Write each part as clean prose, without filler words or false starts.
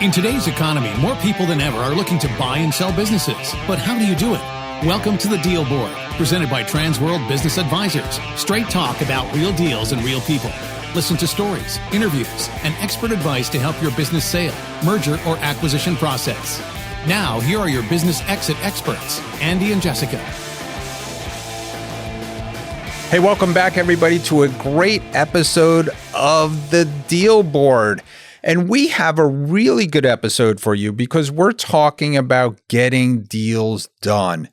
In today's economy, more people than ever are looking to buy and sell businesses. But how do you do it? Welcome to the Deal Board, presented by Transworld Business Advisors. Straight talk about real deals and real people. Listen to stories, interviews, and expert advice to help your business sale, merger, or acquisition process. Now, here are your business exit experts, Andy and Jessica. Hey, welcome back, everybody, to a great episode of the Deal Board. And we have a really good episode for you because we're talking about getting deals done.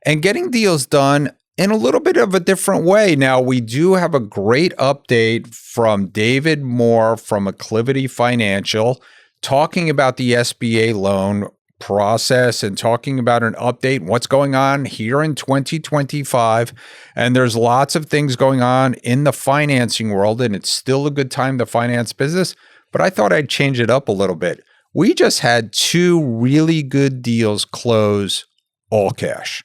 And getting deals done in a little bit of a different way. Now, we do have a great update from David Moore from Acclivity Financial talking about the SBA loan process and talking about an update, what's going on here in 2025. And there's lots of things going on in the financing world, and it's still a good time to finance business. But I thought I'd change it up a little bit. We just had two really good deals close all cash.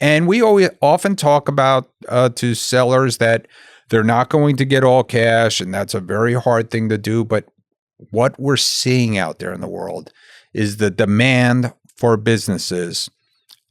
And we often talk about to sellers that they're not going to get all cash, and that's a very hard thing to do. But what we're seeing out there in the world is the demand for businesses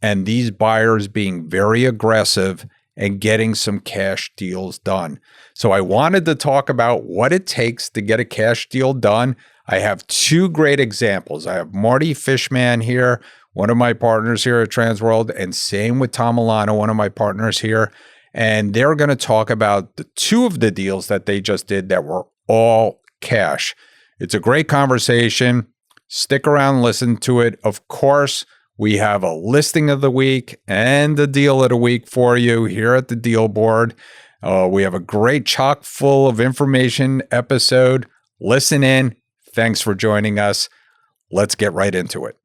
and these buyers being very aggressive and getting some cash deals done. So I wanted to talk about what it takes to get a cash deal done. I have two great examples. I have Marty Fishman here, one of my partners here at Transworld, and same with Tom Milano, one of my partners here. And they're going to talk about the two of the deals that they just did that were all cash. It's a great conversation. Stick around and listen to it. Of course, we have a listing of the week and a deal of the week for you here at the Deal Board. We have a great chock full of information episode. Listen in. Thanks for joining us. Let's get right into it.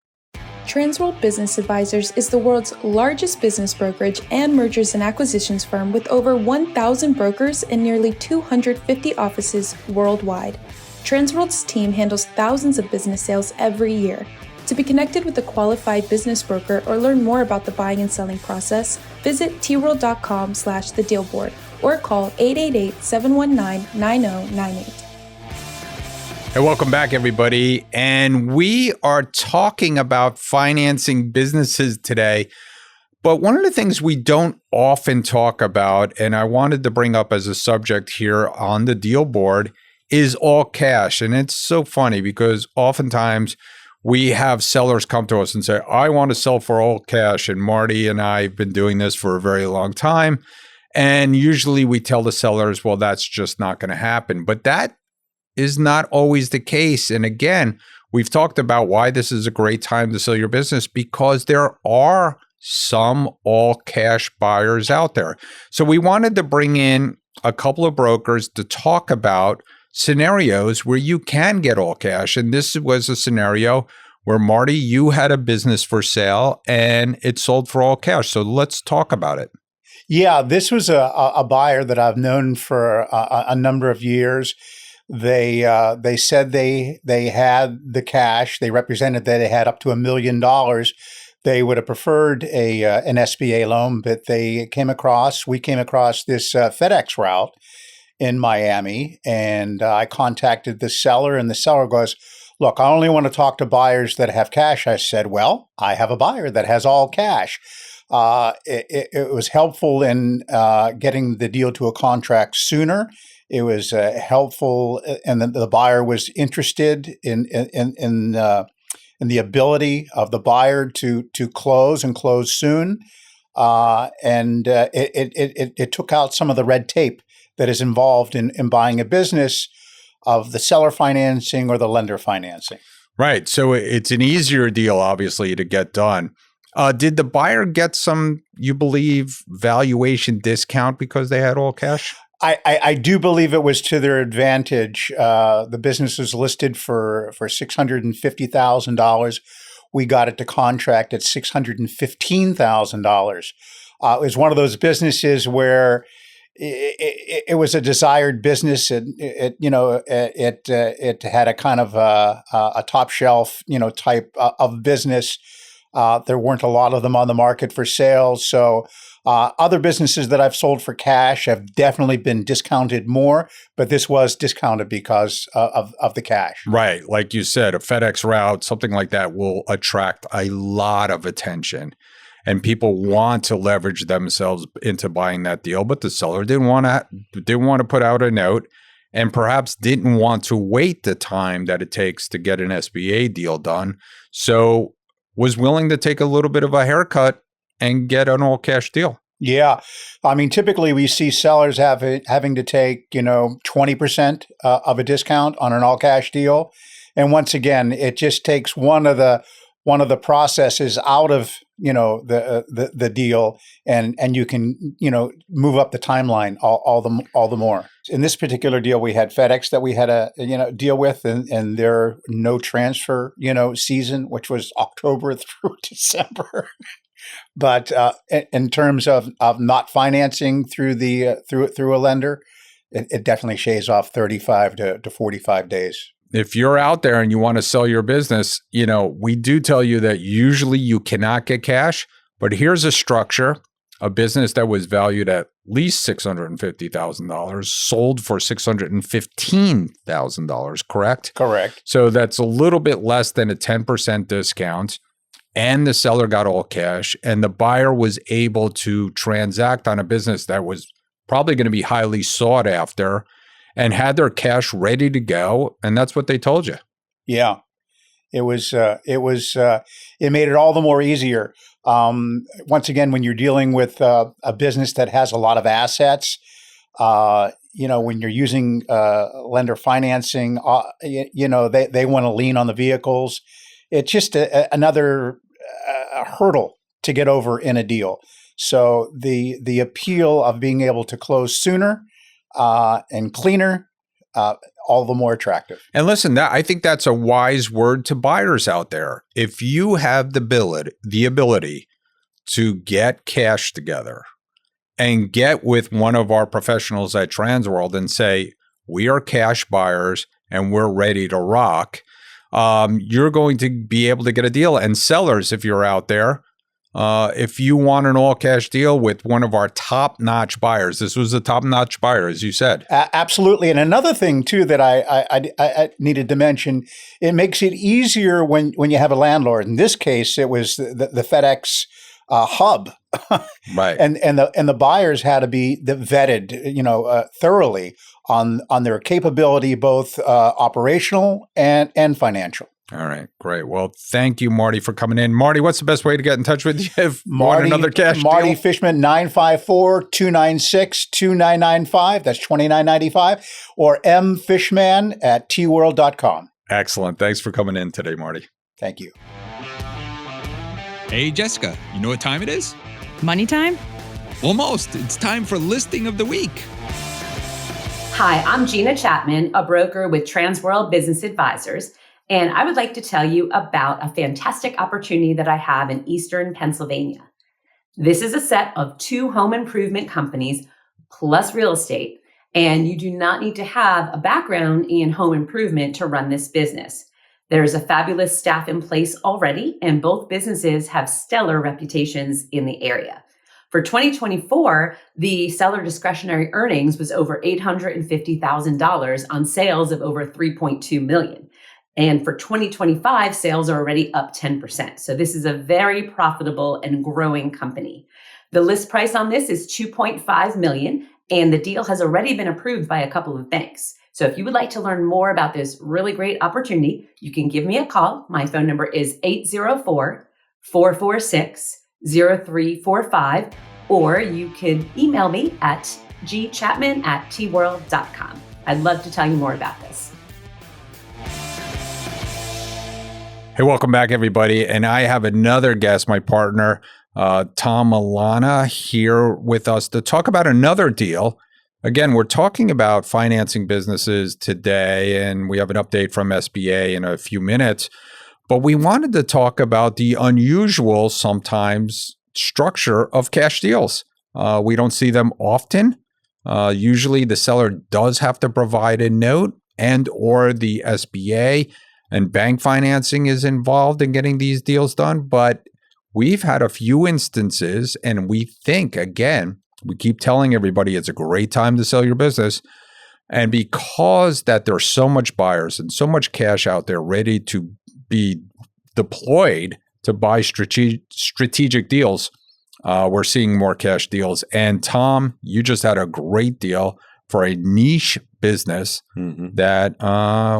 Transworld Business Advisors is the world's largest business brokerage and mergers and acquisitions firm with over 1,000 brokers and nearly 250 offices worldwide. Transworld's team handles thousands of business sales every year. To be connected with a qualified business broker or learn more about the buying and selling process, visit tworld.com/thedealboard or call 888-719-9098. Hey, welcome back, everybody. And we are talking about financing businesses today. But one of the things we don't often talk about, and I wanted to bring up as a subject here on the Deal Board, is all cash. And it's so funny because oftentimes we have sellers come to us and say, I want to sell for all cash. And Marty and I have been doing this for a very long time. And usually we tell the sellers, well, that's just not going to happen. But that is not always the case. And again, we've talked about why this is a great time to sell your business because there are some all cash buyers out there. So we wanted to bring in a couple of brokers to talk about scenarios where you can get all cash. And this was a scenario where, Marty, you had a business for sale and it sold for all cash. So let's talk about it. Yeah, this was a buyer that I've known for a number of years. They said they had the cash. They represented that they had up to $1 million. They would have preferred an SBA loan, but we came across this FedEx route in Miami, and I contacted the seller, and the seller goes, look, I only want to talk to buyers that have cash. I said, well, I have a buyer that has all cash. It was helpful in getting the deal to a contract sooner. It was helpful, and the buyer was interested in the ability of the buyer to close and close soon. It took out some of the red tape that is involved in buying a business of the seller financing or the lender financing. Right. So it's an easier deal, obviously, to get done. Did the buyer get some, you believe, valuation discount because they had all cash? I do believe it was to their advantage. The business was listed for $650,000. We got it to contract at $615,000. It was one of those businesses where it was a desired business. It had a kind of a top shelf, type of business. There weren't a lot of them on the market for sale. So Other businesses that I've sold for cash have definitely been discounted more, but this was discounted because of the cash. Right. Like you said, a FedEx route, something like that will attract a lot of attention. And people want to leverage themselves into buying that deal, but the seller didn't want to put out a note, and perhaps didn't want to wait the time that it takes to get an SBA deal done. So was willing to take a little bit of a haircut and get an all cash deal. Yeah. I mean, typically we see sellers having to take, 20% of a discount on an all cash deal. And once again, it just takes one of the processes out of, the deal, and you can, move up the timeline all the more. In this particular deal, we had FedEx that we had to, deal with, and their no transfer, season, which was October through December. But in terms of not financing through a lender, it definitely shaves off 35 to 45 days. If you're out there and you want to sell your business, we do tell you that usually you cannot get cash, but here's a structure. A business that was valued at least $650,000 sold for $615,000, correct? Correct. So that's a little bit less than a 10% discount. And the seller got all cash, and the buyer was able to transact on a business that was probably going to be highly sought after and had their cash ready to go. And that's what they told you. Yeah, it made it all the more easier. Once again, when you're dealing with a business that has a lot of assets, when you're using lender financing, they want to lean on the vehicles. It's just another hurdle to get over in a deal. So the appeal of being able to close sooner and cleaner, all the more attractive. And listen, I think that's a wise word to buyers out there. If you have the ability to get cash together and get with one of our professionals at Transworld and say, we are cash buyers and we're ready to rock, you're going to be able to get a deal. And sellers, if you're out there, if you want an all-cash deal with one of our top-notch buyers, this was a top-notch buyer, as you said. Absolutely. And another thing, too, that I needed to mention, it makes it easier when you have a landlord. In this case, it was the FedEx hub. Right. And the buyers had to be vetted, thoroughly on their capability, both operational and financial. All right, great. Well, thank you, Marty, for coming in. Marty, what's the best way to get in touch with you if you want another cash Marty deal? Fishman, 954-296-2995. That's $29.95. Or mfishman@tworld.com. Excellent. Thanks for coming in today, Marty. Thank you. Hey, Jessica, you know what time it is? Money time? Almost. It's time for Listing of the Week. Hi, I'm Gina Chapman, a broker with Transworld Business Advisors, and I would like to tell you about a fantastic opportunity that I have in Eastern Pennsylvania. This is a set of 2 home improvement companies plus real estate, and you do not need to have a background in home improvement to run this business. There's a fabulous staff in place already, and both businesses have stellar reputations in the area. For 2024, the seller discretionary earnings was over $850,000 on sales of over $3.2 million. And for 2025, sales are already up 10%. So this is a very profitable and growing company. The list price on this is $2.5 million, and the deal has already been approved by a couple of banks. So if you would like to learn more about this really great opportunity, you can give me a call. My phone number is 804-446-0345, or you can email me at gchapman@tworld.com. I'd love to tell you more about this. Hey, welcome back, everybody. And I have another guest, my partner, Tom Milana, here with us to talk about another deal. Again, we're talking about financing businesses today, and we have an update from SBA in a few minutes. But we wanted to talk about the unusual, sometimes, structure of cash deals. We don't see them often. Usually the seller does have to provide a note, and or the SBA and bank financing is involved in getting these deals done. But we've had a few instances, and we think, again, we keep telling everybody it's a great time to sell your business. And because that there's so much buyers and so much cash out there ready to be deployed to buy strategic deals, we're seeing more cash deals. And Tom, you just had a great deal for a niche business that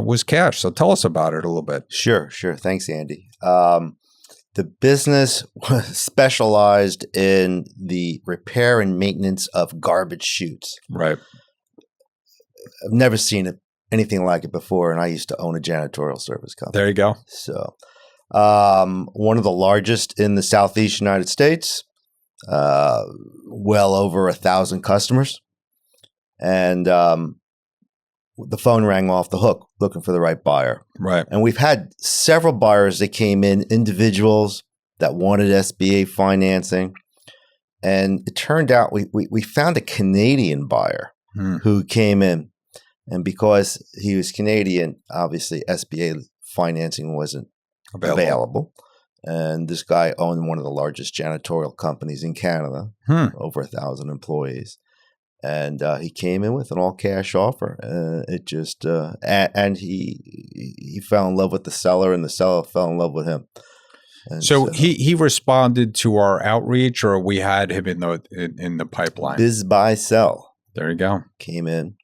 was cash. So tell us about it a little bit. Sure. Thanks, Andy. The business was specialized in the repair and maintenance of garbage chutes. Right. I've never seen anything like it before, and I used to own a janitorial service company. There you go. So one of the largest in the Southeast United States, well over 1,000 customers. And the phone rang off the hook looking for the right buyer. Right. And we've had several buyers that came in, individuals that wanted SBA financing. And it turned out we found a Canadian buyer who came in. And because he was Canadian, obviously SBA financing wasn't available. And this guy owned one of the largest janitorial companies in Canada, over 1,000 employees. And he came in with an all-cash offer. And he fell in love with the seller, and the seller fell in love with him. And so he responded to our outreach, or we had him in the pipeline. Biz buy sell. There you go. Came in.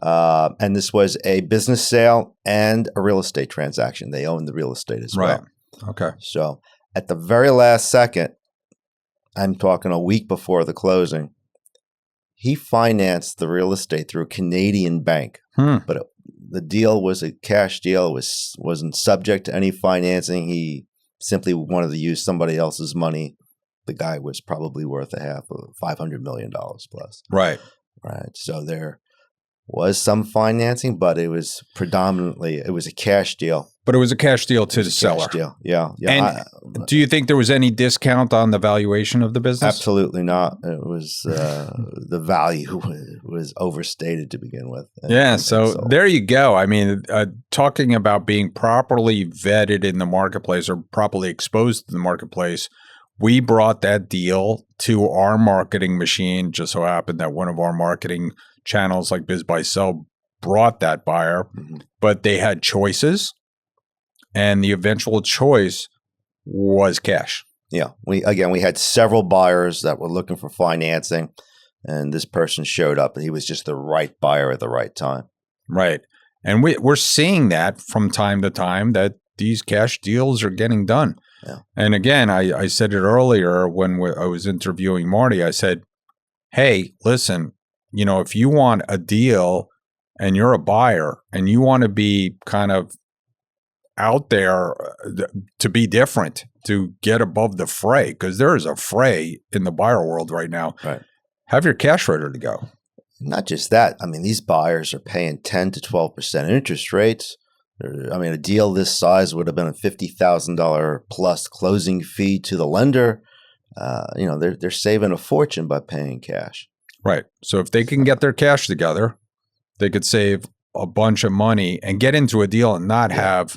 And this was a business sale and a real estate transaction. They owned the real estate as well. Okay. So at the very last second, I'm talking a week before the closing, he financed the real estate through a Canadian bank. But the deal was a cash deal. It wasn't subject to any financing. He simply wanted to use somebody else's money. The guy was probably worth $500 million plus. Right. So there was some financing, but it was predominantly a cash deal. But it was a cash deal to the seller. Cash deal. Yeah. And do you think there was any discount on the valuation of the business? Absolutely not. It was the value was overstated to begin with. So there you go. I mean, talking about being properly vetted in the marketplace or properly exposed to the marketplace, we brought that deal to our marketing machine. Just so happened that one of our marketing channels like Biz Buy Sell brought that buyer, but they had choices, and the eventual choice was cash. Yeah. We had several buyers that were looking for financing, and this person showed up, and he was just the right buyer at the right time. Right. And we're seeing that from time to time, that these cash deals are getting done. Yeah. And again, I said it earlier when I was interviewing Marty. I said, hey, listen, if you want a deal and you're a buyer and you want to be kind of out there to be different, to get above the fray, because there is a fray in the buyer world right now. Right. Have your cash ready to go. Not just that. I mean, these buyers are paying 10 to 12% interest rates. I mean, a deal this size would have been a $50,000 plus closing fee to the lender. They're saving a fortune by paying cash. Right. So if they can get their cash together, they could save a bunch of money and get into a deal and not have,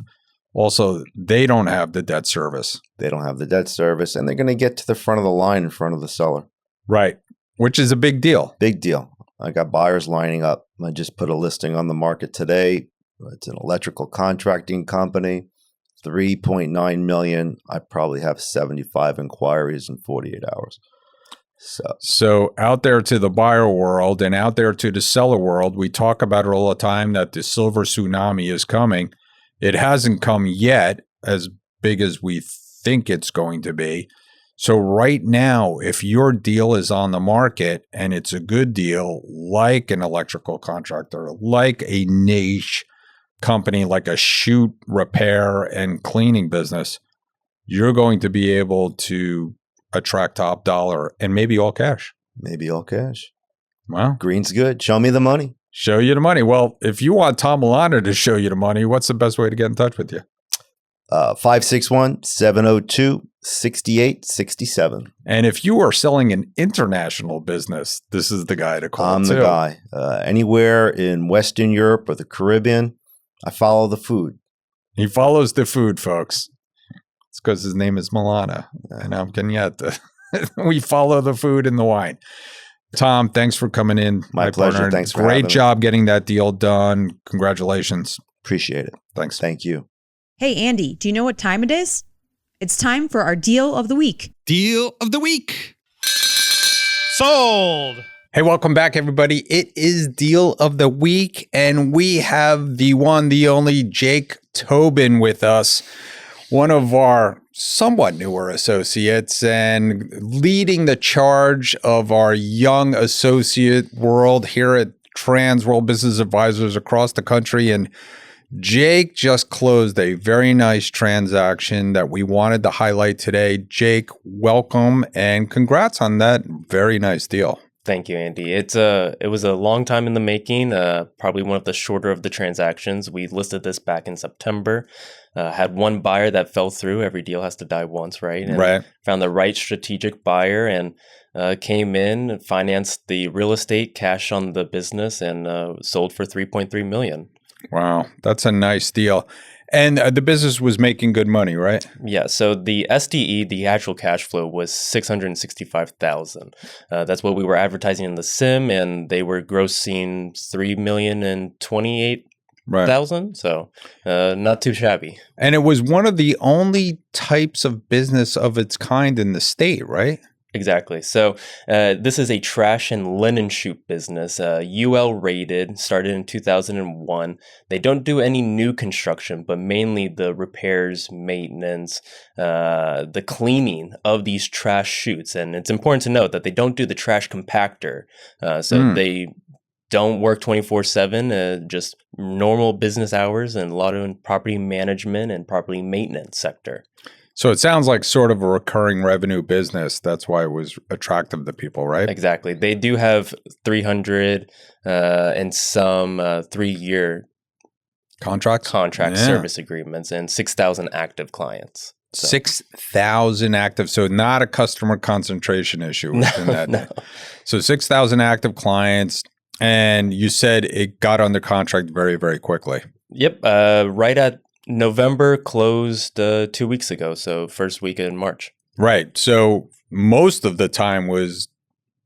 also, they don't have the debt service. They don't have the debt service, and they're going to get to the front of the line in front of the seller. Right. Which is a big deal. Big deal. I got buyers lining up. I just put a listing on the market today. It's an electrical contracting company, $3.9 million. I probably have 75 inquiries in 48 hours. So out there to the buyer world and out there to the seller world, we talk about it all the time that the silver tsunami is coming. It hasn't come yet as big as we think it's going to be. So right now, if your deal is on the market and it's a good deal, like an electrical contractor, like a niche company, like a chute repair and cleaning business, you're going to be able to attract top dollar and maybe all cash. Maybe all cash. Well, green's good. Show me the money. Show you the money. Well, if you want Tom Milano to show you the money, what's the best way to get in touch with you? 561-702-6867. And if you are selling an international business, this is the guy to call. I'm the guy. Anywhere in Western Europe or the Caribbean, I follow the food. He follows the food, folks. It's because his name is Milana. And I'm Kenyatta. We follow the food and the wine. Tom, thanks for coming in. My pleasure. Partner. Thanks for having Great job getting that deal done. Congratulations. Appreciate it. Thanks. Thank you. Hey, Andy, do you know what time it is? It's time for our deal of the week. Deal of the week. Sold. Hey, welcome back, everybody. It is Deal of the Week, and we have the one, the only Jake Tobin with us, one of our somewhat newer associates and leading the charge of our young associate world here at Trans World Business Advisors across the country. And Jake just closed a very nice transaction that we wanted to highlight today. Jake, welcome and congrats on that very nice deal. Thank you, Andy. It was a long time in the making, probably one of the shorter of the transactions. We listed this back in September, had one buyer that fell through. Every deal has to die once, right? And right. Found the right strategic buyer and came in, financed the real estate, cash on the business, and sold for $3.3 million. Wow, that's a nice deal. And the business was making good money, right? Yeah. So the SDE, the actual cash flow, was $665,000. That's what we were advertising in the sim, and they were grossing $3,028,000. Right. So not too shabby. And it was one of the only types of business of its kind in the state, right? Exactly. So this is a trash and linen chute business, UL rated, started in 2001. They don't do any new construction, but mainly the repairs, maintenance, the cleaning of these trash chutes. And it's important to note that they don't do the trash compactor. They don't work 24/7, just normal business hours and a lot of property management and property maintenance sector. So it sounds like sort of a recurring revenue business. That's why it was attractive to people, right? Exactly. They do have 300 and some 3-year contract service agreements and 6,000 active clients. So. 6,000 active. So not a customer concentration issue within that. No. So 6,000 active clients. And you said it got under contract very, very quickly. Yep. Right at November, closed 2 weeks ago, so first week in March. Right. So most of the time was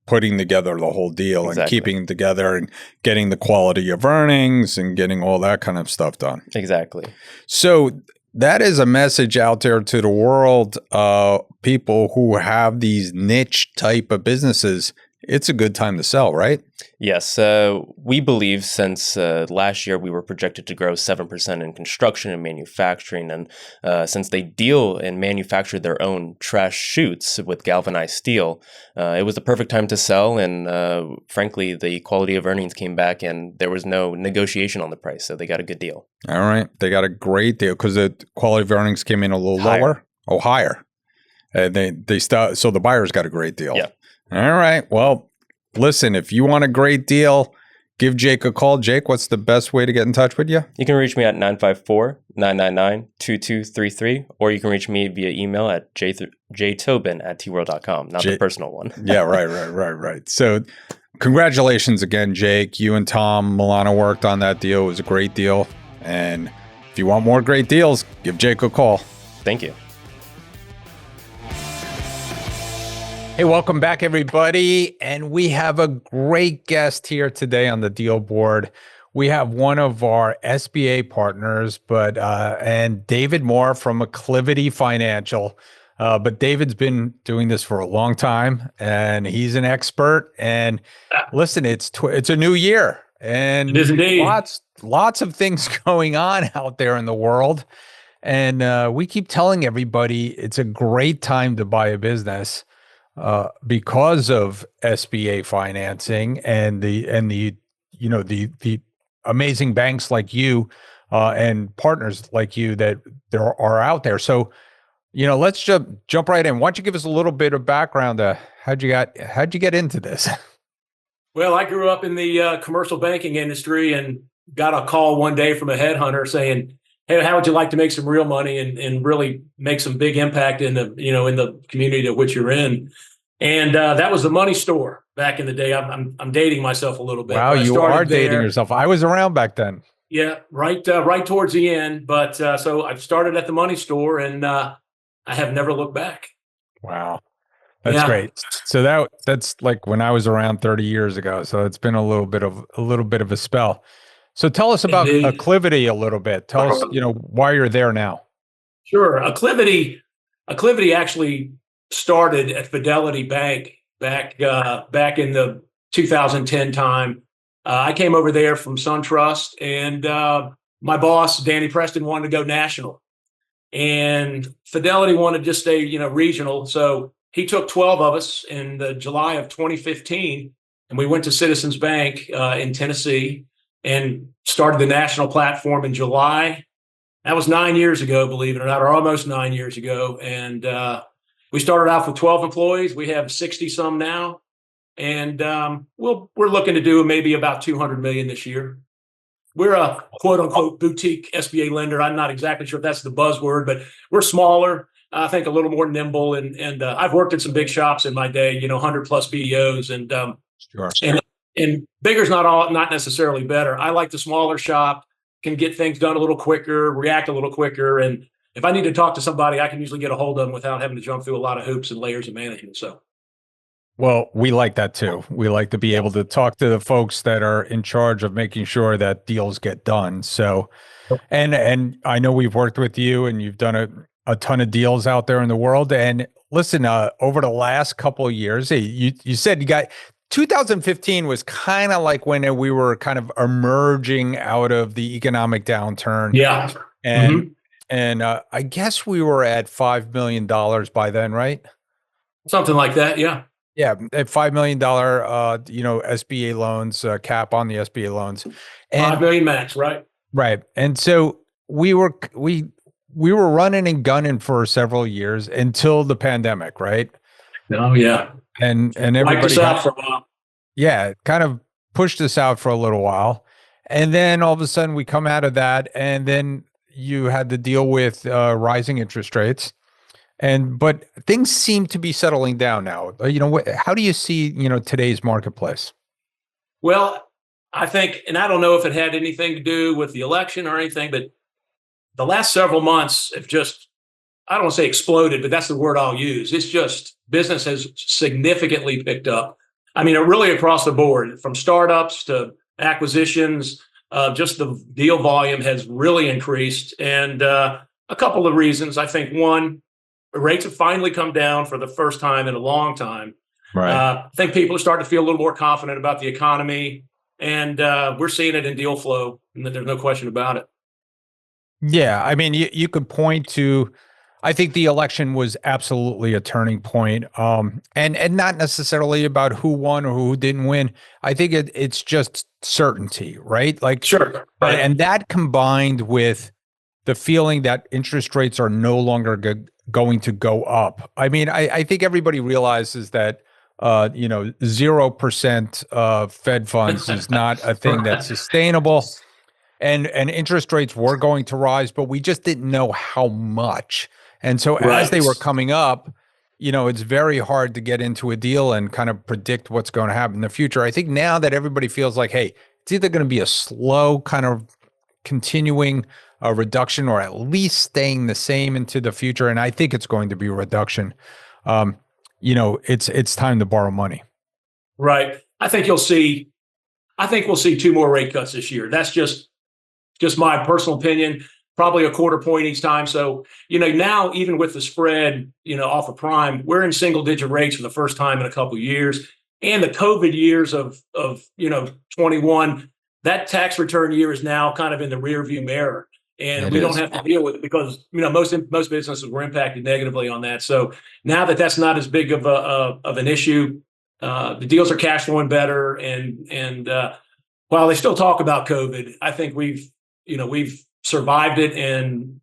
putting together the whole deal and keeping it together and getting the quality of earnings and getting all that kind of stuff done. Exactly. So that is a message out there to the world, people who have these niche type of businesses. It's a good time to sell, right? Yes. We believe since last year we were projected to grow 7% in construction and manufacturing. And since they deal and manufacture their own trash chutes with galvanized steel, it was the perfect time to sell. And frankly, the quality of earnings came back and there was no negotiation on the price. So they got a good deal. All right. They got a great deal because the quality of earnings came in a little lower. Oh, higher. So the buyers got a great deal. Yeah. All right. Well, listen, if you want a great deal, give Jake a call. Jake, what's the best way to get in touch with you? You can reach me at 954-999-2233, or you can reach me via email at jtobin@tworld.com, not the personal one. Yeah, right. So congratulations again, Jake. You and Tom Milana worked on that deal. It was a great deal. And if you want more great deals, give Jake a call. Thank you. Hey, welcome back, everybody. And we have a great guest here today on the deal board. We have one of our SBA partners, and David Moore from Acclivity Financial. But David's been doing this for a long time, and he's an expert. And listen, it's a new year, and it is indeed. Lots of things going on out there in the world. And we keep telling everybody it's a great time to buy a business. Because of SBA financing and the amazing banks like you and partners like you that there are out there. So, let's jump right in. Why don't you give us a little bit of background? How'd you get into this? Well, I grew up in the commercial banking industry and got a call one day from a headhunter saying, "Hey, how would you like to make some real money and really make some big impact in the community to which you're in?" And that was the money store back in the day. I'm dating myself a little bit. Wow, you are dating yourself. I was around back then. Yeah, right towards the end. But so I started at the money store, and I have never looked back. Wow. That's Yeah. great. So that's like when I was around 30 years ago. So it's been a little bit of a spell. So tell us about Indeed. Acclivity a little bit. Tell us, why you're there now. Sure. Acclivity actually started at Fidelity Bank back in the 2010 time. I came over there from SunTrust, and my boss Danny Preston wanted to go national, and Fidelity wanted to just stay regional. So he took 12 of us in the July of 2015, and we went to Citizens Bank in Tennessee and started the national platform in July. That was 9 years ago, believe it or not, or almost 9 years ago. And we started off with 12 employees. We have 60 some now. And we're looking to do maybe about 200 million this year. We're a quote unquote boutique SBA lender. I'm not exactly sure if that's the buzzword, but we're smaller. I think a little more nimble. And I've worked in some big shops in my day, 100 plus BDOs, and bigger's not necessarily better. I like the smaller shop, can get things done a little quicker, react a little quicker. And if I need to talk to somebody, I can usually get a hold of them without having to jump through a lot of hoops and layers of management. So. Well, we like that too. We like to be able to talk to the folks that are in charge of making sure that deals get done. So, and I know we've worked with you and you've done a ton of deals out there in the world. And listen, over the last couple of years, you said you got 2015 was kind of like when we were kind of emerging out of the economic downturn. Yeah. And I guess we were at $5 million by then, right? Something like that. Yeah. Yeah, at $5 million, SBA loans, cap on the SBA loans, and 5 million max, right? Right, and so we were running and gunning for several years until the pandemic, right? Oh yeah, and everybody out for a while. Yeah, it kind of pushed us out for a little while, and then all of a sudden we come out of that, and then you had to deal with rising interest rates. But things seem to be settling down now. How do you see, today's marketplace? Well, I think, and I don't know if it had anything to do with the election or anything, but the last several months have just, I don't want to say exploded, but that's the word I'll use. It's just business has significantly picked up. I mean, really across the board, from startups to acquisitions, just the deal volume has really increased. And a couple of reasons. I think one, rates have finally come down for the first time in a long time. Right. I think people are starting to feel a little more confident about the economy, and we're seeing it in deal flow, and there's no question about it. Yeah, I mean, you could point to, I think the election was absolutely a turning point, and not necessarily about who won or who didn't win. I think it's just certainty, right? Like, sure, right. And that combined with the feeling that interest rates are no longer going to go up. I mean, I think everybody realizes that 0% of Fed funds is not a thing that's sustainable, and interest rates were going to rise, but we just didn't know how much. And so as they were coming up, it's very hard to get into a deal and kind of predict what's going to happen in the future. I think now that everybody feels like, hey, it's either going to be a slow kind of continuing a reduction or at least staying the same into the future. And I think it's going to be a reduction. It's time to borrow money. Right. I think we'll see 2 more rate cuts this year. That's just my personal opinion, probably a quarter point each time. So, now even with the spread, off of prime, we're in single digit rates for the first time in a couple of years. And the COVID years of 21, that tax return year is now kind of in the rear view mirror. And we don't have to deal with it because, most businesses were impacted negatively on that. So now that that's not as big of an issue, the deals are cash flowing better. And while they still talk about COVID, I think we've survived it, and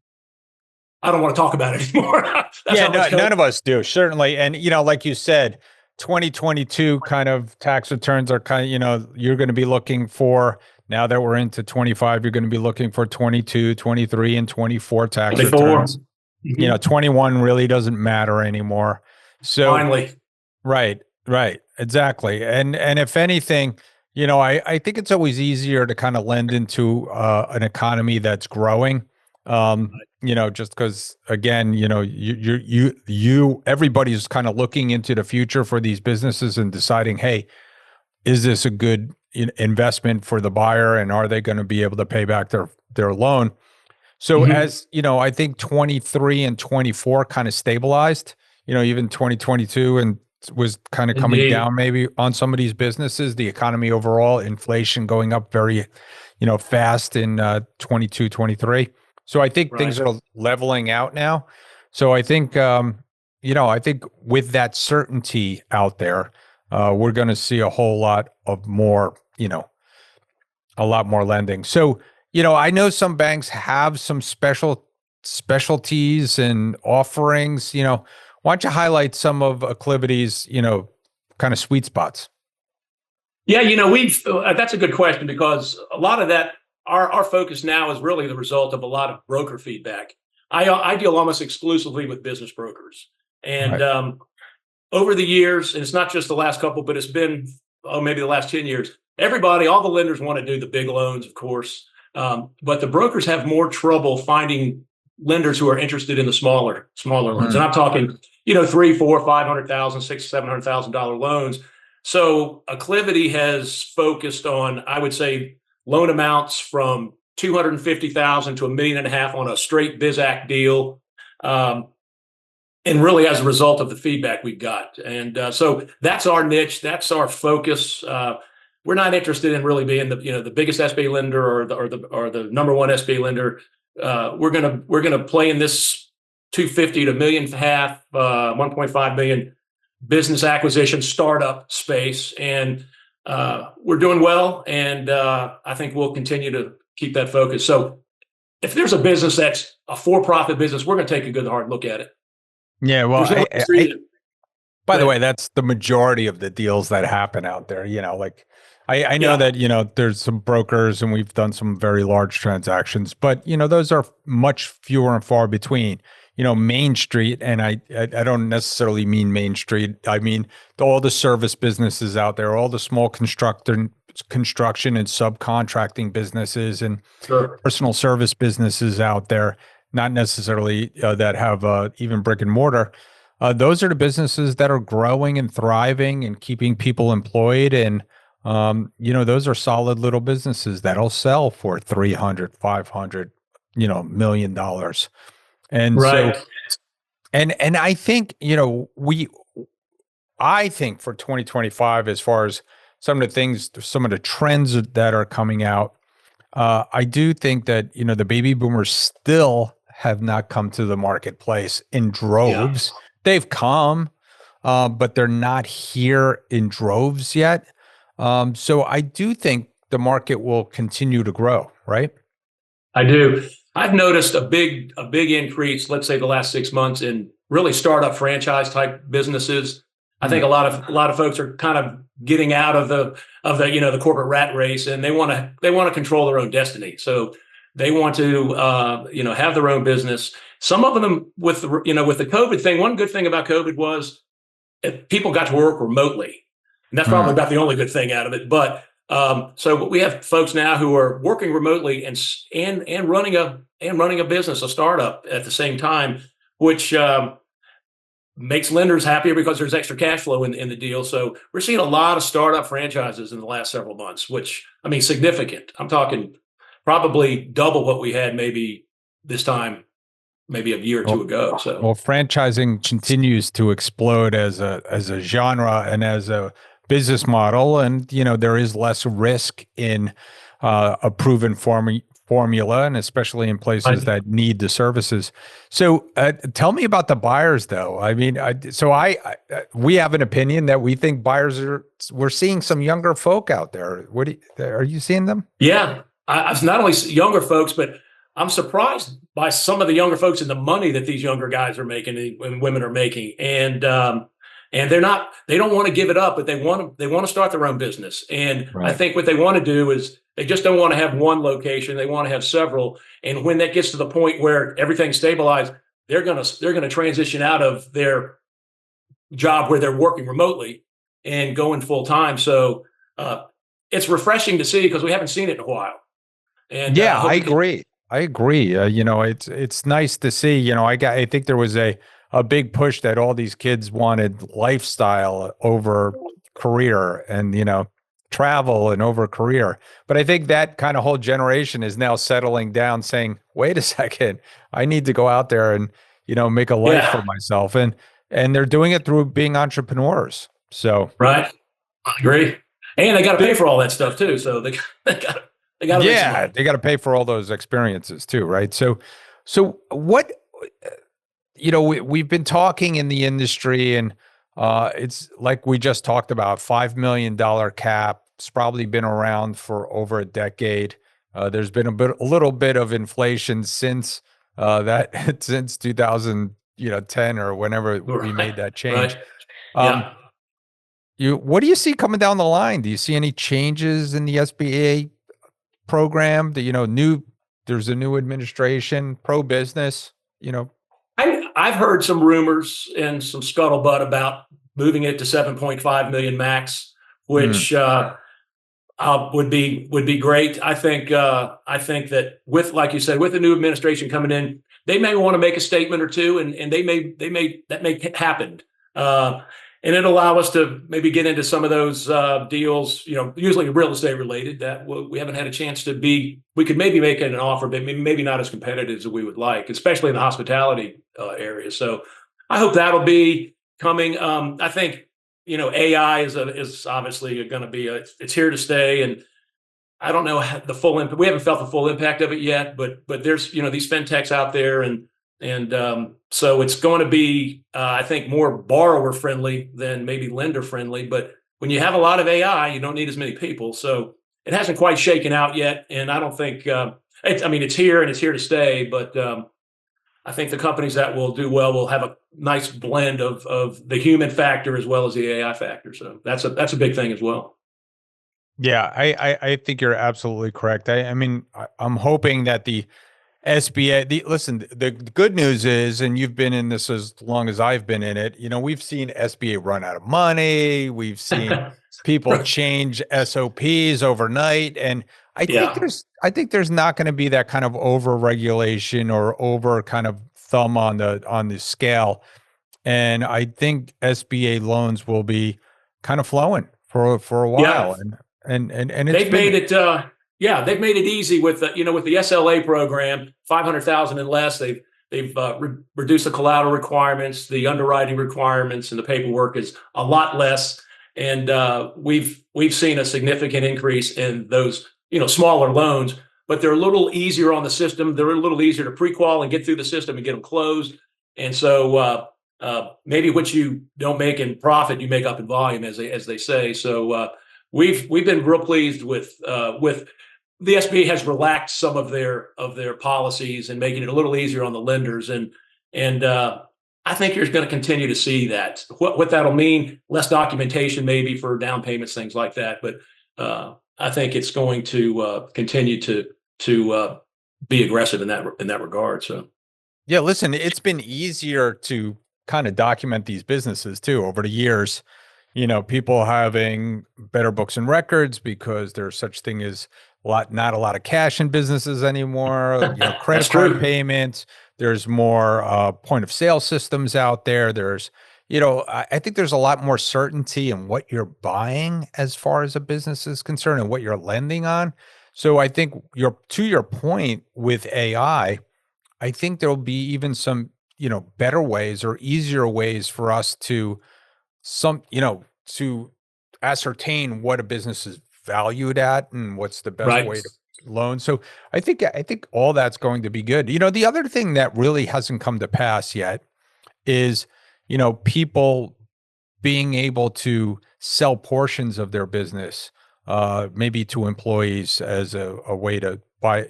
I don't want to talk about it anymore. None of us do, certainly. And, like you said, 2022 kind of tax returns are kind of, you're going to be looking for, now that we're into 25, you're going to be looking for 22, 23, and 24 tax returns. 21 really doesn't matter anymore. So finally. Right, exactly. And if anything, I think it's always easier to kind of lend into an economy that's growing. just because, again, everybody's kind of looking into the future for these businesses and deciding, hey, is this a good investment for the buyer, and are they going to be able to pay back their loan? So as I think 23 and 24 kind of stabilized, even 2022 and was kind of coming down maybe on some of these businesses, the economy overall, inflation going up very, fast in 22, 23. So I think things are leveling out now. So I think, I think with that certainty out there, we're going to see a whole lot of more, a lot more lending. So, I know some banks have some specialties and offerings. Why don't you highlight some of Acclivity's, kind of sweet spots? Yeah, that's a good question, because a lot of that, our focus now is really the result of a lot of broker feedback. I deal almost exclusively with business brokers. And over the years, and it's not just the last couple, but it's been maybe the last 10 years, all the lenders want to do the big loans, of course. But the brokers have more trouble finding lenders who are interested in the smaller loans. And I'm talking, $300,000, $400,000, $500,000, $600,000, $700,000 loans. So Acclivity has focused on, I would say, loan amounts from $250,000 to $1.5 million on a straight BizAct deal. And really as a result of the feedback we've got. And so that's our niche. That's our focus. We're not interested in really being the biggest SBA lender or the number one SBA lender. We're gonna play in this 250 to $1.5 million, 1.5 million business acquisition startup space, and we're doing well. And I think we'll continue to keep that focus. So if there's a business that's a for-profit business, we're going to take a good hard look at it. Yeah, well, by the way, that's the majority of the deals that happen out there. I know that, there's some brokers and we've done some very large transactions, but, those are much fewer and far between. Main Street, and I don't necessarily mean Main Street. I mean all the service businesses out there, all the small construction and subcontracting businesses and personal service businesses out there, not necessarily that have even brick and mortar. Those are the businesses that are growing and thriving and keeping people employed. And, those are solid little businesses that'll sell for $300, $500, $1 million. And so, and I think, I think for 2025, as far as some of the trends that are coming out, I do think that, the baby boomers still have not come to the marketplace in droves. Yeah. They've come, but they're not here in droves yet. So I do think the market will continue to grow, right? I do. I've noticed a big increase, let's say the last 6 months, in really startup franchise type businesses. I think a lot of folks are kind of getting out of the the corporate rat race, and they want to control their own destiny. So they want to have their own business. Some of them with the COVID thing. One good thing about COVID was people got to work remotely, and that's probably about the only good thing out of it. But so we have folks now who are working remotely and running a business, a startup at the same time, which makes lenders happier because there's extra cash flow in the deal. So we're seeing a lot of startup franchises in the last several months, which, I mean, significant. I'm talking probably double what we had maybe this time, maybe a year or two ago. So, well, franchising continues to explode as a genre and as a business model, and there is less risk in a proven formula, and especially in places that need the services. So, tell me about the buyers, though. I mean, we have an opinion that we think we're seeing some younger folk out there. Are you seeing them? Yeah, it's not only younger folks, but I'm surprised by some of the younger folks and the money that these younger guys are making and women are making, and they don't want to give it up, but they want to start their own business. And I think what they want to do is they just don't want to have one location. They want to have several. And when that gets to the point where everything's stabilized, they're going to transition out of their job where they're working remotely and going full time. So it's refreshing to see because we haven't seen it in a while. And yeah, I agree. I agree. It's nice to see. I think there was a big push that all these kids wanted lifestyle over career, and travel and over career. But I think that kind of whole generation is now settling down, saying, "Wait a second, I need to go out there and make a life for Yeah. myself," and they're doing it through being entrepreneurs. So Right. I agree. And they got to pay for all that stuff too. So they got to make some yeah, money. they got to pay for all those experiences too, right? So what we've been talking in the industry, and it's like we just talked about, $5 million cap. It's probably been around for over a decade. There's been a little bit of inflation since that since 2010 or whenever we made Right. that change. Right. Um, Yeah. what do you see coming down the line? Do you see any changes in the SBA program? That there's a new administration, pro business. I've heard some rumors and some scuttlebutt about moving it to 7.5 million max, Mm, which would be great. I think that with, like you said, with the new administration coming in, they may want to make a statement or two, and that may happen, uh, and it'll allow us to maybe get into some of those deals. Usually real estate related that we haven't had a chance to be. We could maybe make it an offer, but maybe not as competitive as we would like, especially in the hospitality area. So I hope that'll be coming. I think AI is obviously going to be it's here to stay, and I don't know the full impact. We haven't felt the full impact of it yet, but there's these fintechs out there, and so it's going to be I think more borrower friendly than maybe lender friendly. But when you have a lot of AI, you don't need as many people, so it hasn't quite shaken out yet, and I don't think it's here and it's here to stay, but. I think the companies that will do well will have a nice blend of the human factor as well as the AI factor. So that's a big thing as well. yeah, I think you're absolutely correct. I'm hoping that the SBA. Listen, the good news is, and you've been in this as long as I've been in it. We've seen SBA run out of money. We've seen people change SOPs overnight, and Yeah, I think there's not going to be that kind of over regulation or over kind of thumb on the scale. And I think SBA loans will be kind of flowing for a while, yeah. and it's They've been. made it. They've made it easy with with the SLA program, 500,000 and less. They've reduced the collateral requirements, the underwriting requirements, and the paperwork is a lot less. And we've seen a significant increase in those smaller loans, but they're a little easier on the system. They're a little easier to pre-qual and get through the system and get them closed. And so maybe what you don't make in profit, you make up in volume, as they say. So we've been real pleased with the SBA has relaxed some of their policies and making it a little easier on the lenders, and I think you're going to continue to see that. What that'll mean, less documentation maybe for down payments, things like that. But I think it's going to continue to be aggressive in that regard. So Yeah, listen, it's been easier to kind of document these businesses too over the years. People having better books and records because there's such thing as not a lot of cash in businesses anymore. that's Credit card true. payments. There's more point of sale systems out there. I think there's a lot more certainty in what you're buying as far as a business is concerned and what you're lending on. So I think to your point with AI. I think there'll be even some, better ways or easier ways for us to ascertain what a business is valued at and what's the best Right. way to loan. So I think all that's going to be good. The other thing that really hasn't come to pass yet is, people being able to sell portions of their business, maybe to employees as a way to buy,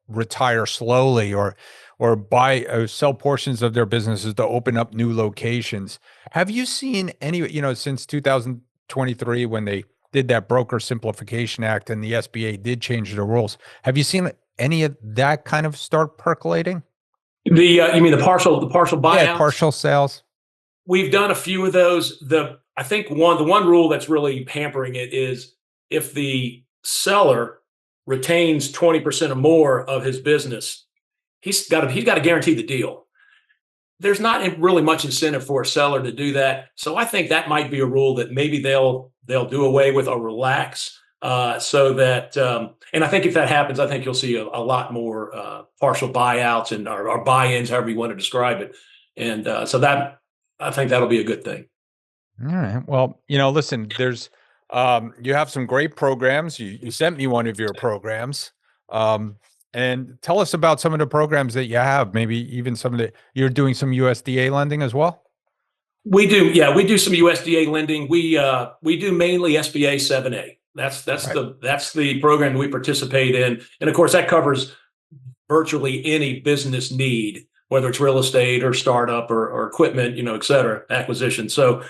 retire slowly or buy sell portions of their businesses to open up new locations. Have you seen any, since 2023 when they did that broker simplification act and the SBA did change the rules? Have you seen any of that kind of start percolating? The you mean the partial Yeah, buyouts? partial sales. We've done a few of those. I think the one rule that's really hampering it is if the seller retains 20% or more of his business, he's got to guarantee the deal. There's not really much incentive for a seller to do that. So I think that might be a rule that maybe they'll do away with or relax, so that, and I think if that happens, I think you'll see a lot more partial buyouts and or buy-ins, however you want to describe it. And so that, I think that'll be a good thing. All right. Well, listen, there's, you have some great programs. You sent me one of your programs. And tell us about some of the programs that you have, maybe even you're doing some USDA lending as well? We do. Yeah, we do some USDA lending. We do mainly SBA 7A. That's right. That's the program we participate in. And of course that covers virtually any business need, whether it's real estate or startup or equipment, et cetera, acquisition. So,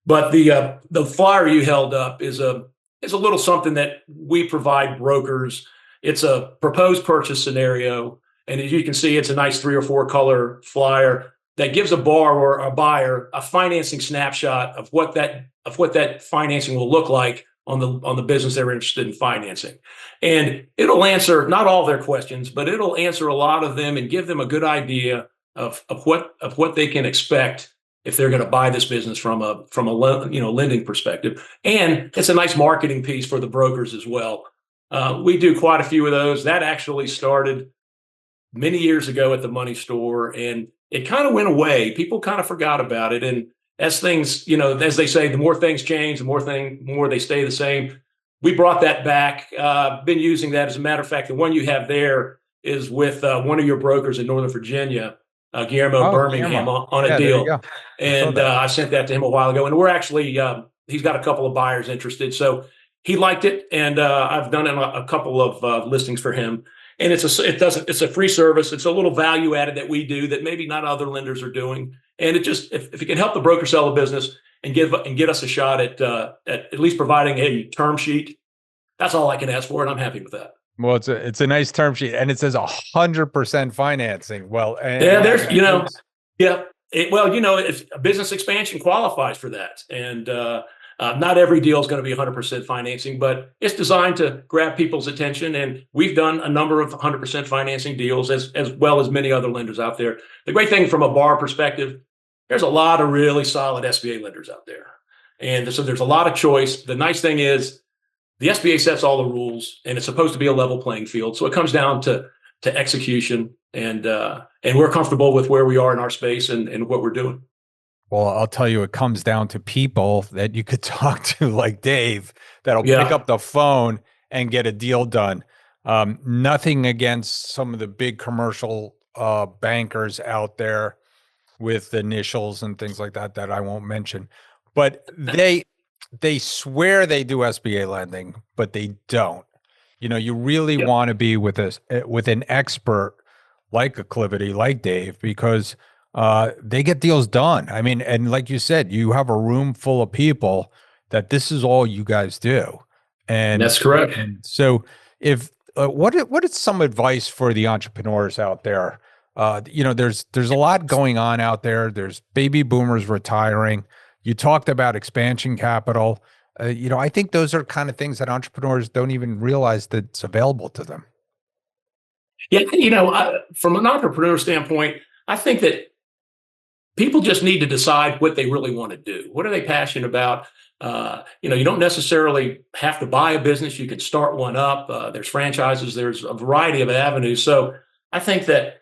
but the flyer you held up is a little something that we provide brokers. It's a proposed purchase scenario, and as you can see, it's a nice 3 or 4 color flyer that gives a borrower or a buyer a financing snapshot of what that financing will look like on the business they're interested in financing. And it'll answer not all their questions, but it'll answer a lot of them and give them a good idea of what they can expect if they're going to buy this business from a lending perspective. And it's a nice marketing piece for the brokers as well. We do quite a few of those. That actually started many years ago at the Money Store, and it kind of went away. People kind of forgot about it. And as things, as they say, the more things change, the more they stay the same. We brought that back. Been using that. As a matter of fact, the one you have there is with one of your brokers in Northern Virginia, Guillermo Birmingham, on a deal. And I sent that to him a while ago. And we're actually, he's got a couple of buyers interested. So he liked it, and I've done a couple of listings for him. And it's a free service. It's a little value added that we do that maybe not other lenders are doing. And it just, if it can help the broker sell a business and get us a shot at least providing a term sheet, that's all I can ask for, and I'm happy with that. Well, it's a nice term sheet, and it says 100% financing. Well, if a business expansion qualifies for that, and not every deal is going to be 100% financing, but it's designed to grab people's attention. And we've done a number of 100% financing deals as well as many other lenders out there. The great thing from a borrower perspective, there's a lot of really solid SBA lenders out there. And so there's a lot of choice. The nice thing is the SBA sets all the rules, and it's supposed to be a level playing field. So it comes down to execution, and we're comfortable with where we are in our space and what we're doing. Well, I'll tell you, it comes down to people that you could talk to, like Dave, that'll pick up the phone and get a deal done. Nothing against some of the big commercial bankers out there with initials and things like that I won't mention. But they swear they do SBA lending, but they don't. You really want to be with an expert like Acclivity, like Dave, because they get deals done. I mean, and like you said, you have a room full of people that this is all you guys do. And that's correct. And so if, what is some advice for the entrepreneurs out there? There's a lot going on out there. There's baby boomers retiring. You talked about expansion capital. I think those are kind of things that entrepreneurs don't even realize that's available to them. Yeah. From an entrepreneur standpoint, I think that people just need to decide what they really want to do. What are they passionate about? You don't necessarily have to buy a business. You can start one up. There's franchises. There's a variety of avenues. So I think that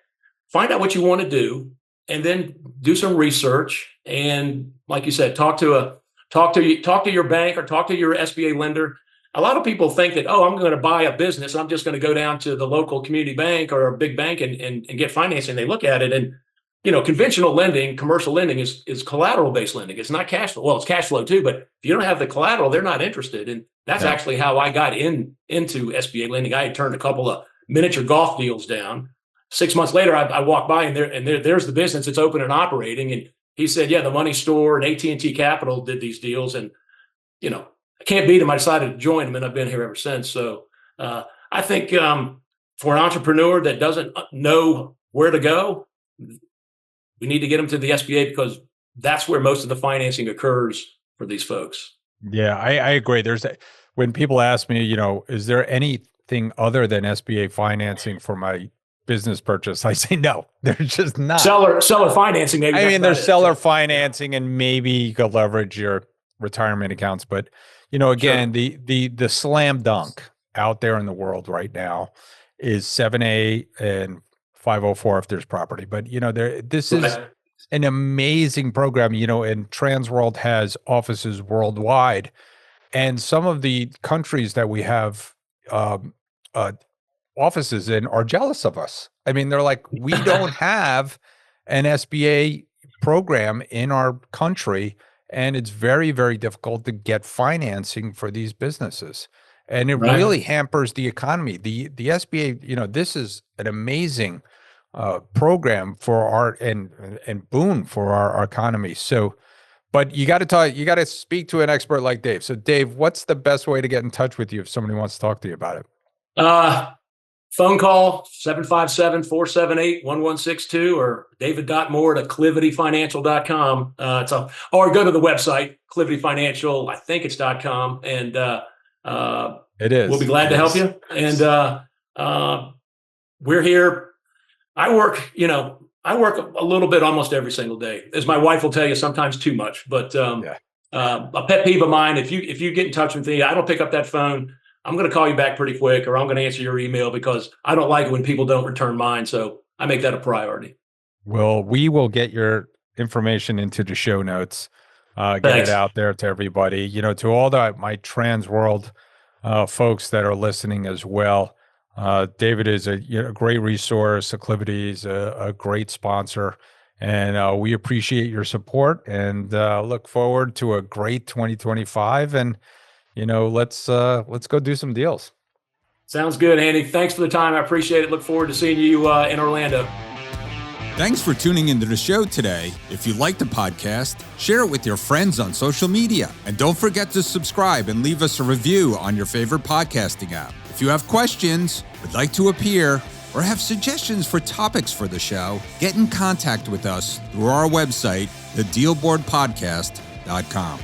find out what you want to do, and then do some research. And like you said, talk to your bank or talk to your SBA lender. A lot of people think that, I'm going to buy a business. I'm just going to go down to the local community bank or a big bank and get financing. They look at it and, conventional lending, commercial lending is collateral-based lending. It's not cash flow. Well, it's cash flow too, but if you don't have the collateral, they're not interested. And that's actually how I got into SBA lending. I had turned a couple of miniature golf deals down. 6 months later, I walked by and there's the business. It's open and operating. And he said, the Money Store and AT&T Capital did these deals. And, I can't beat them. I decided to join them, and I've been here ever since. So I think for an entrepreneur that doesn't know where to go, we need to get them to the SBA, because that's where most of the financing occurs for these folks. Yeah, I agree. When people ask me, is there any anything other than SBA financing for my business purchase? I say no. There's just not. Seller financing, maybe. I mean, there's seller financing, and maybe you could leverage your retirement accounts. But, again, the slam dunk out there in the world right now is 7A and 504 if there's property. But, this is an amazing program, and Transworld has offices worldwide. And some of the countries that we have offices in are jealous of us. I mean, they're like, we don't have an SBA program in our country, and it's very, very difficult to get financing for these businesses. And it really hampers the economy. The SBA, this is an amazing program for our and boon for our economy. So, but you got to speak to an expert like Dave. So, Dave, what's the best way to get in touch with you if somebody wants to talk to you about it? Phone call 757-478-1162 or david.moore@acclivityfinancial.com. Or go to the website, Acclivity Financial, I think it's .com. And it is. We'll be glad to help you. And we're here. I work a little bit almost every single day. As my wife will tell you, sometimes too much. But a pet peeve of mine, if you get in touch with me, I don't pick up that phone, I'm going to call you back pretty quick, or I'm going to answer your email because I don't like it when people don't return mine. So I make that a priority. Well, we will get your information into the show notes, get it out there to everybody, to all my Transworld folks that are listening as well. David is a great resource. Acclivity is a great sponsor, and we appreciate your support and look forward to a great 2025. And let's go do some deals. Sounds good, Andy. Thanks for the time. I appreciate it. Look forward to seeing you in Orlando. Thanks for tuning into the show today. If you like the podcast, share it with your friends on social media. And don't forget to subscribe and leave us a review on your favorite podcasting app. If you have questions, would like to appear, or have suggestions for topics for the show, get in contact with us through our website, thedealboardpodcast.com.